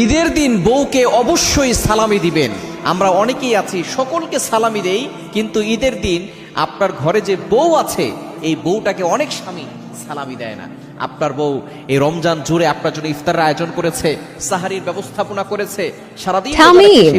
ঈদের দিন বউকে অবশ্যই সালামি দিবেন। আমরা অনেকেই আছি সকলকে সালামি দেই, কিন্তু ঈদের দিন আপনার ঘরে যে বউ আছে এই বউটাকে অনেক স্বামী সালামি দেয় না। আপনার বউ এই রমজান জুড়ে আপনার জন্য ইফতারের আয়োজন করেছে, সাহারির ব্যবস্থাপনা করেছে, সারাদিন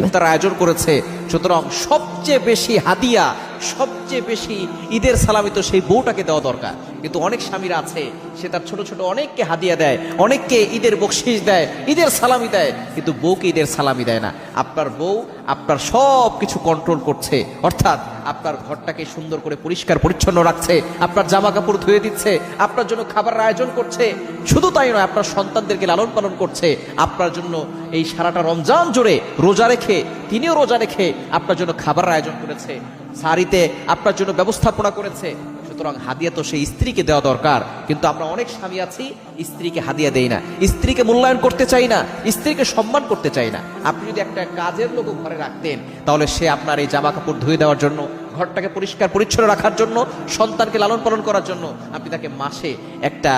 ইফতার আয়োজন করেছে। সুতরাং সবচেয়ে বেশি হাদিয়া, সবচেয়ে বেশি ঈদের সালামি তো সেই বউটাকে দেওয়া দরকার। কিন্তু অনেক স্বামীরা আছে সে তার ছোট ছোট অনেককে হাদিয়া দেয়, অনেককে ঈদের বকশিশ দেয়, ঈদের সালামি দেয়, কিন্তু বউকে ঈদের সালামি দেয় না। আপনার বউ আপনার সব কিছু কন্ট্রোল করছে, অর্থাৎ আপনার ঘরটাকে সুন্দর করে পরিষ্কার পরিচ্ছন্ন রাখছে, আপনার জামা কাপড় ধুয়ে দিচ্ছে, আপনার জন্য খাবারের আয়োজন করছে। শুধু তাই নয়, আপনার সন্তানদেরকে লালন পালন করছে। আপনার জন্য এই সারাটা রমজান জুড়ে রোজা রেখে, তিনিও রোজা রেখে আপনার জন্য খাবারের আয়োজন করেছে, সারিতে আপনার জন্য ব্যবস্থাপনা করেছে। সুতরাং হাদিয়া তো সেই স্ত্রীকে দেওয়া দরকার। কিন্তু আমরা অনেক স্বামী আছি স্ত্রীকে হাদিয়া দেই না, স্ত্রীকে মূল্যায়ন করতে চাই না, স্ত্রীকে সম্মান করতে চাই না। আপনি যদি একটা কাজের লোক ঘরে রাখতেন, তাহলে সে আপনার এই জামা কাপড় ধুয়ে দেওয়ার জন্য, ঘরটাকে পরিষ্কার পরিচ্ছন্ন রাখার জন্য, সন্তানকে লালন পালন করার জন্য আপনি তাকে মাসে একটা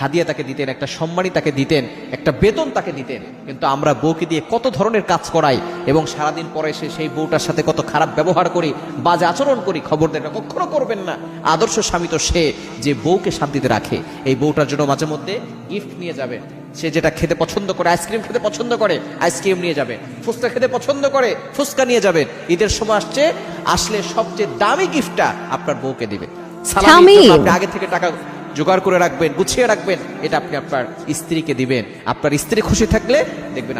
হাদিয়া তাকে দিতেন, একটা সম্মানী তাকে দিতেন, একটা বেতন তাকে দিতেন। কিন্তু আমরা বউকে দিয়ে কত ধরনের কাজ করাই এবং সারাদিন পরে এসে সেই বউটার সাথে কত খারাপ ব্যবহার করি, বাজে আচরণ করি। খবর দেন, কখনো করবেন না। আদর্শ স্বামী তো সে যে বউকে শান্তিতে রাখে। এই বউটার জন্য মাঝে মধ্যে গিফট নিয়ে যাবে। সে যেটা খেতে পছন্দ করে, আইসক্রিম খেতে পছন্দ করে, আইসক্রিম নিয়ে যাবে। ফুচকা খেতে পছন্দ করে, ফুচকা নিয়ে যাবেন। ঈদের সময় আসলে সবচেয়ে দামি গিফটটা আপনার বউকে দিবে। সালামি আপনি আগে থেকে টাকা জোগাড় করে রাখবেন, গুছিয়ে রাখবেন, এটা আপনি আপনার স্ত্রীকে দিবেন। আপনার স্ত্রী খুশি থাকলে দেখবেন